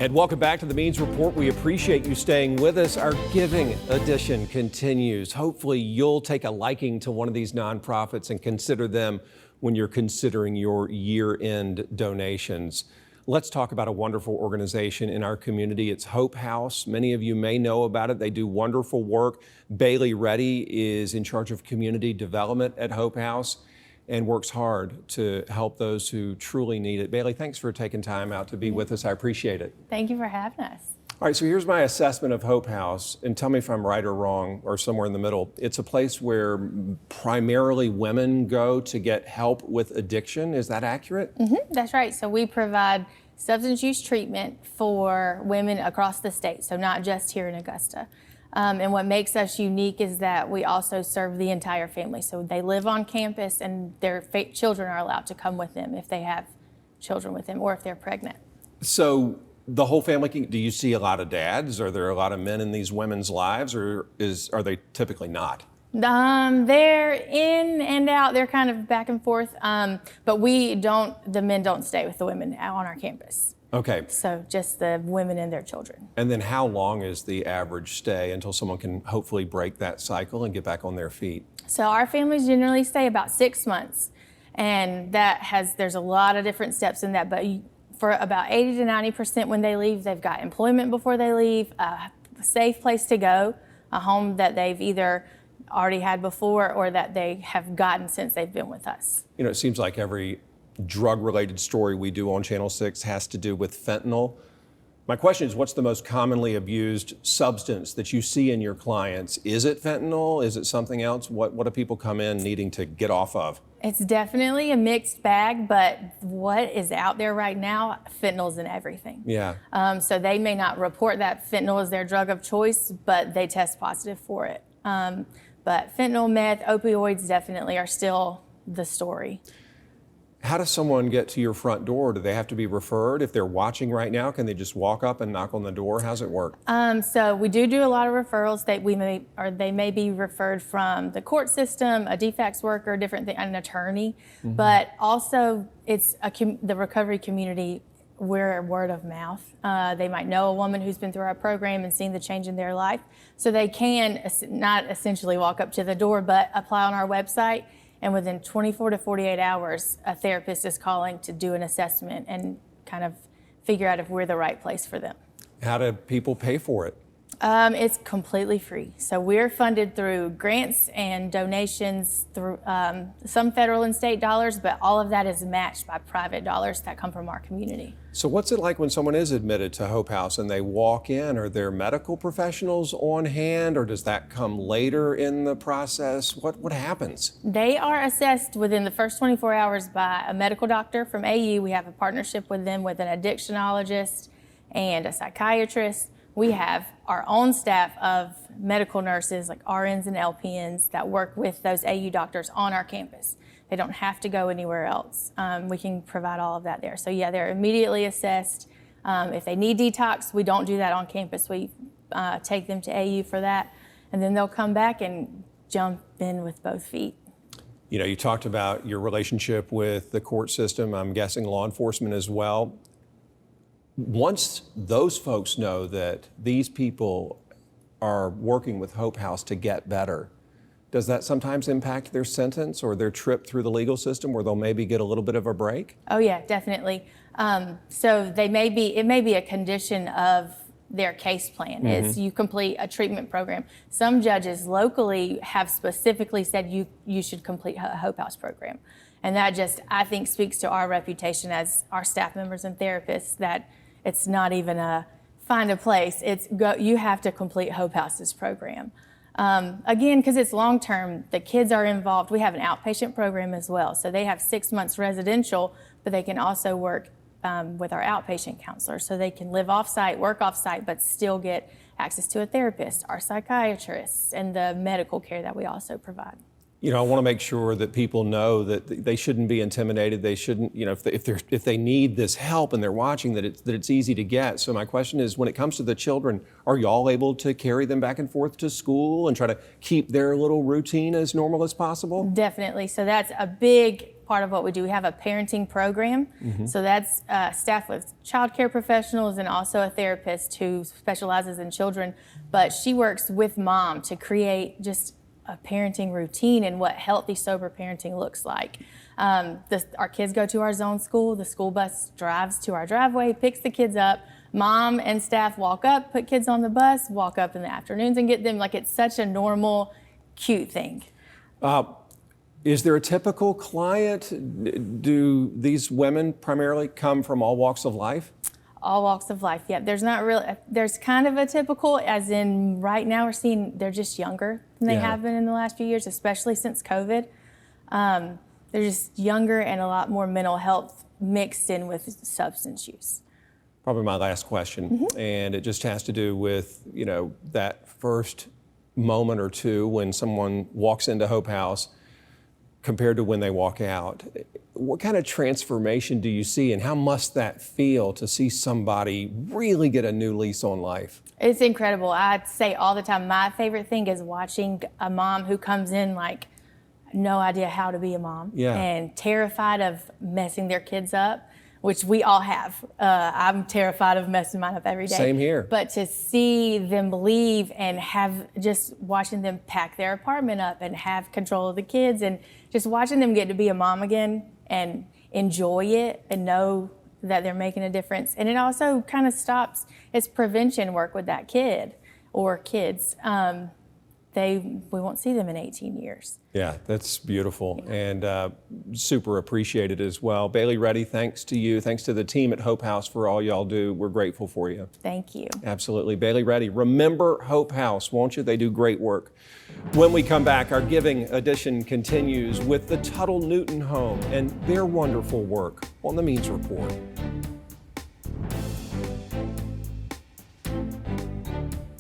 And welcome back to the Means Report. We appreciate you staying with us. Our giving edition continues. Hopefully you'll take a liking to one of these nonprofits and consider them when you're considering your year-end donations. Let's talk about a wonderful organization in our community. It's Hope House. Many of you may know about it. They do wonderful work. Bailey Reddy is in charge of community development at Hope House and works hard to help those who truly need it. Bailey, thanks for taking time out to be with us. I appreciate it. Thank you for having us. All right, so here's my assessment of Hope House, and tell me if I'm right or wrong or somewhere in the middle. It's a place where primarily women go to get help with addiction. Is that accurate? That's right. So we provide substance use treatment for women across the state, so not just here in Augusta. And what makes us unique is that we also serve the entire family. So they live on campus and their children are allowed to come with them if they have children with them or if they're pregnant. So the whole family, do you see a lot of dads? Are there a lot of men in these women's lives, or are they typically not? They're in and out. They're kind of back and forth. But the men don't stay with the women out on our campus. Okay. So just the women and their children. And then how long is the average stay until someone can hopefully break that cycle and get back on their feet? So our families generally stay about 6 months. And there's a lot of different steps in that, but for about 80 to 90% when they leave, they've got employment before they leave, a safe place to go, a home that they've either already had before or that they have gotten since they've been with us. You know, it seems like every drug-related story we do on Channel 6 has to do with fentanyl. My question is, what's the most commonly abused substance that you see in your clients? Is it fentanyl? Is it something else? What do people come in needing to get off of? It's definitely a mixed bag, but what is out there right now, fentanyl's in everything. Yeah. So they may not report that fentanyl is their drug of choice, but they test positive for it. But fentanyl, meth, opioids definitely are still the story. How does someone get to your front door? Do they have to be referred? If they're watching right now, can they just walk up and knock on the door? How's it work? So we do a lot of referrals that they may be referred from the court system, a DFACS worker, different thing, an attorney, but also it's the recovery community. We're word of mouth. They might know a woman who's been through our program and seen the change in their life, so they can not essentially walk up to the door, but apply on our website. And within 24 to 48 hours, a therapist is calling to do an assessment and kind of figure out if we're the right place for them. How do people pay for it? It's completely free. So we're funded through grants and donations through some federal and state dollars, but all of that is matched by private dollars that come from our community. So what's it like when someone is admitted to Hope House and they walk in? Are there medical professionals on hand, or does that come later in the process? What happens? They are assessed within the first 24 hours by a medical doctor from AU. We have a partnership with them with an addictionologist and a psychiatrist. We have our own staff of medical nurses, like RNs and LPNs, that work with those AU doctors on our campus. They don't have to go anywhere else. We can provide all of that there. So yeah, they're immediately assessed. If they need detox, we don't do that on campus. We take them to AU for that, and then they'll come back and jump in with both feet. You know, you talked about your relationship with the court system, I'm guessing law enforcement as well. Once those folks know that these people are working with Hope House to get better, does that sometimes impact their sentence or their trip through the legal system where they'll maybe get a little bit of a break? Oh yeah, definitely. So it may be a condition of their case plan is you complete a treatment program. Some judges locally have specifically said you should complete a Hope House program. And that just, I think, speaks to our reputation as our staff members and therapists that it's not even find a place. You have to complete Hope House's program. Again, because it's long-term, the kids are involved. We have an outpatient program as well. So they have 6 months residential, but they can also work with our outpatient counselor. So they can live off-site, work off-site, but still get access to a therapist, our psychiatrists, and the medical care that we also provide. You know, I want to make sure that people know that they shouldn't be intimidated. They shouldn't, you know, if they need this help and they're watching, that it's easy to get. So my question is, when it comes to the children, are y'all able to carry them back and forth to school and try to keep their little routine as normal as possible? Definitely. So that's a big part of what we do. We have a parenting program. So that's staffed with child care professionals and also a therapist who specializes in children. But she works with mom to create just a parenting routine and what healthy, sober parenting looks like. Our kids go to our zone school. The school bus drives to our driveway, picks the kids up. Mom and staff walk up, put kids on the bus, walk up in the afternoons and get them. Like, it's such a normal, cute thing. Is there a typical client? Do these women primarily come from all walks of life? All walks of life, yeah. There's kind of a typical, as in right now we're seeing they're just younger than they have been in the last few years, especially since COVID. They're just younger and a lot more mental health mixed in with substance use. Probably my last question, and it just has to do with, that first moment or two when someone walks into Hope House compared to when they walk out. What kind of transformation do you see, and how must that feel to see somebody really get a new lease on life? It's incredible. I say all the time, my favorite thing is watching a mom who comes in like no idea how to be a mom and terrified of messing their kids up, which we all have. I'm terrified of messing mine up every day. Same here. But to see them leave and have just watching them pack their apartment up and have control of the kids and just watching them get to be a mom again and enjoy it and know that they're making a difference. And it also kind of stops, it's prevention work with that kid or kids. We won't see them in 18 years. Yeah, that's beautiful and super appreciated as well. Bailey Reddy, thanks to you. Thanks to the team at Hope House for all y'all do. We're grateful for you. Thank you. Absolutely. Bailey Reddy, remember Hope House, won't you? They do great work. When we come back, our giving edition continues with the Tuttle Newton Home and their wonderful work on the Means Report.